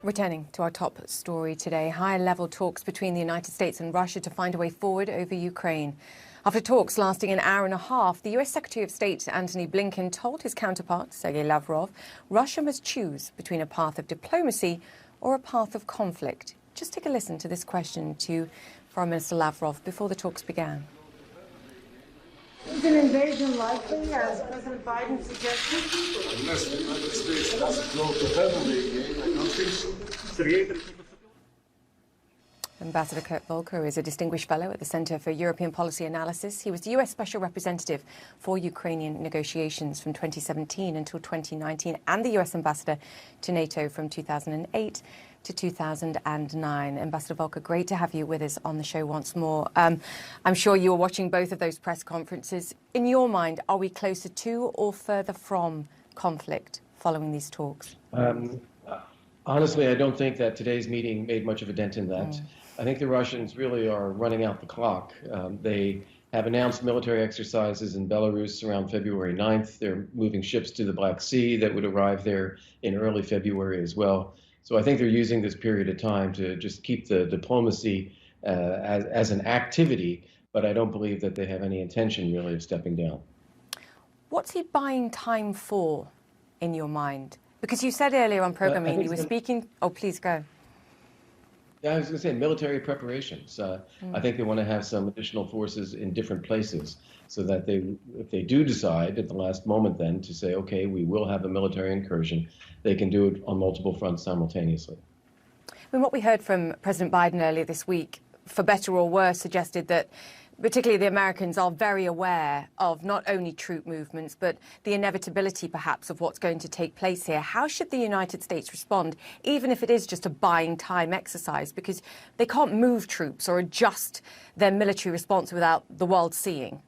Returning to our top story today, high-level talks between the United States and Russia to find a way forward over Ukraine. After talks lasting an hour and a half, the US Secretary of State Antony Blinken told his counterpart, Sergei Lavrov, Russia must choose between a path of diplomacy or a path of conflict. Just take a listen to this question to Foreign Minister Lavrov before the talks began. Is an invasion likely, as President Biden suggested? Unless the United States doesn't go to heavenly again, I don't think so. Ambassador Kurt Volker is a distinguished fellow at the Center for European Policy Analysis. He was the US Special Representative for Ukrainian negotiations from 2017 until 2019 and the US Ambassador to NATO from 2008 to 2009. Ambassador Volker, great to have you with us on the show once more. I'm sure you were watching both of those press conferences. In your mind, are we closer to or further from conflict following these talks? Honestly, I don't think that today's meeting made much of a dent in that. I think the Russians really are running out the clock. They have announced military exercises in Belarus around February 9th. They're moving ships to the Black Sea that would arrive there in early February as well. So I think they're using this period of time to just keep the diplomacy as an activity, but I don't believe that they have any intention really of stepping down. What's he buying time for, in your mind? Because you said earlier on programming you were speaking... Oh, please go. Yeah, I was going to say military preparations. I think they want to have some additional forces in different places so that if they do decide at the last moment then to say, okay, we will have a military incursion, they can do it on multiple fronts simultaneously. I mean, what we heard from President Biden earlier this week, for better or worse, suggested that particularly the Americans are very aware of not only troop movements, but the inevitability, perhaps, of what's going to take place here. How should the United States respond, even if it is just a buying time exercise? Because they can't move troops or adjust their military response without the world seeing.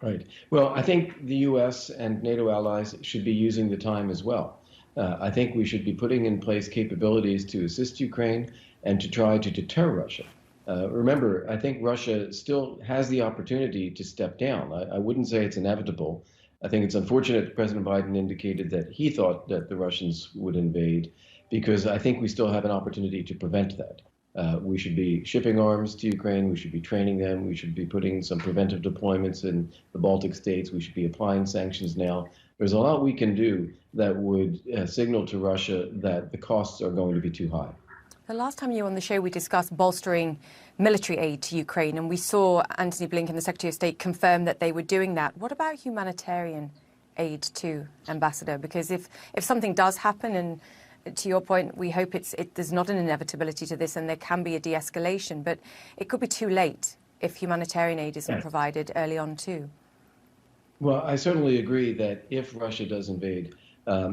Right. Well, I think the U.S. and NATO allies should be using the time as well. I think we should be putting in place capabilities to assist Ukraine and to try to deter Russia. Remember, I think Russia still has the opportunity to step down. I wouldn't say it's inevitable. I think it's unfortunate that President Biden indicated that he thought that the Russians would invade, because I think we still have an opportunity to prevent that. We should be shipping arms to Ukraine. We should be training them. We should be putting some preventive deployments in the Baltic states. We should be applying sanctions now. There's a lot we can do that would signal to Russia that the costs are going to be too high. The last time you were on the show, we discussed bolstering military aid to Ukraine, and we saw Antony Blinken, the Secretary of State, confirm that they were doing that. What about humanitarian aid too, Ambassador? Because if something does happen, and to your point, we hope there's not an inevitability to this and there can be a de-escalation, but it could be too late if humanitarian aid isn't provided early on too. Well, I certainly agree that if Russia does invade,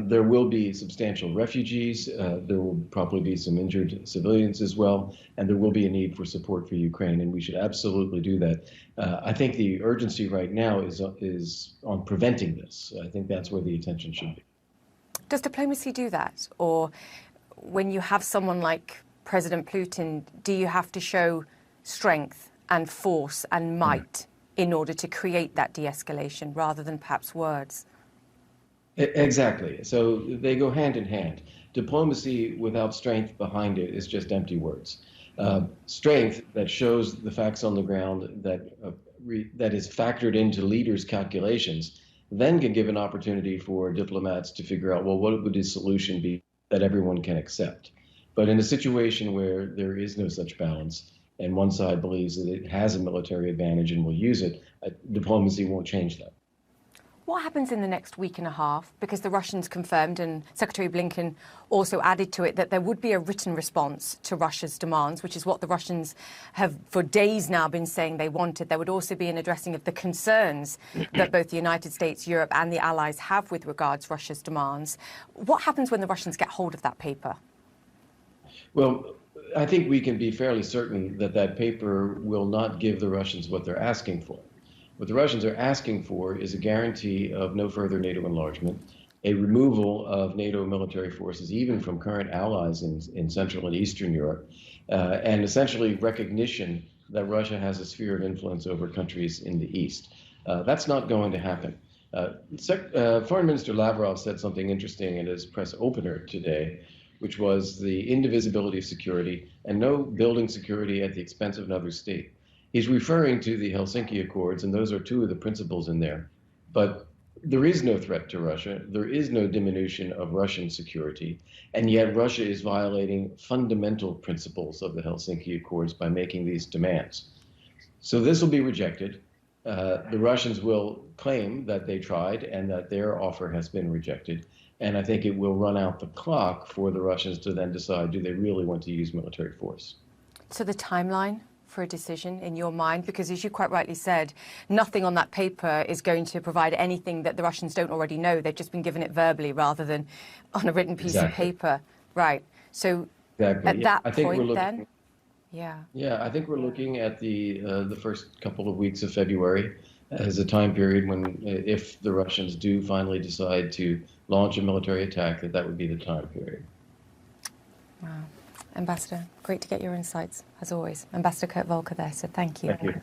there will be substantial refugees, there will probably be some injured civilians as well, and there will be a need for support for Ukraine, and we should absolutely do that. I think the urgency right now is on preventing this. I think that's where the attention should be. Does diplomacy do that? Or when you have someone like President Putin, do you have to show strength and force and might in order to create that de-escalation rather than perhaps words? Exactly. So they go hand in hand. Diplomacy without strength behind it is just empty words. Strength that shows the facts on the ground, that is factored into leaders' calculations, then can give an opportunity for diplomats to figure out, well, what would the solution be that everyone can accept? But in a situation where there is no such balance, and one side believes that it has a military advantage and will use it, diplomacy won't change that. What happens in the next week and a half? Because the Russians confirmed, and Secretary Blinken also added to it, that there would be a written response to Russia's demands, which is what the Russians have for days now been saying they wanted. There would also be an addressing of the concerns that both the United States, Europe and the allies have with regards to Russia's demands. What happens when the Russians get hold of that paper? Well, I think we can be fairly certain that that paper will not give the Russians what they're asking for. What the Russians are asking for is a guarantee of no further NATO enlargement, a removal of NATO military forces, even from current allies in Central and Eastern Europe, and essentially recognition that Russia has a sphere of influence over countries in the East. That's not going to happen. Foreign Minister Lavrov said something interesting in his press opener today, which was the indivisibility of security and no building security at the expense of another state. He's referring to the Helsinki Accords, and those are two of the principles in there. But there is no threat to Russia. There is no diminution of Russian security. And yet Russia is violating fundamental principles of the Helsinki Accords by making these demands. So this will be rejected. The Russians will claim that they tried and that their offer has been rejected. And I think it will run out the clock for the Russians to then decide, do they really want to use military force? So the timeline for a decision in your mind, because as you quite rightly said, nothing on that paper is going to provide anything that the Russians don't already know. They've just been given it verbally rather than on a written piece of paper. Right. So at that point then? Yeah, I think we're looking at the first couple of weeks of February as a time period when, if the Russians do finally decide to launch a military attack, that would be the time period. Wow. Ambassador, great to get your insights, as always. Ambassador Kurt Volker there, so thank you. Thank you.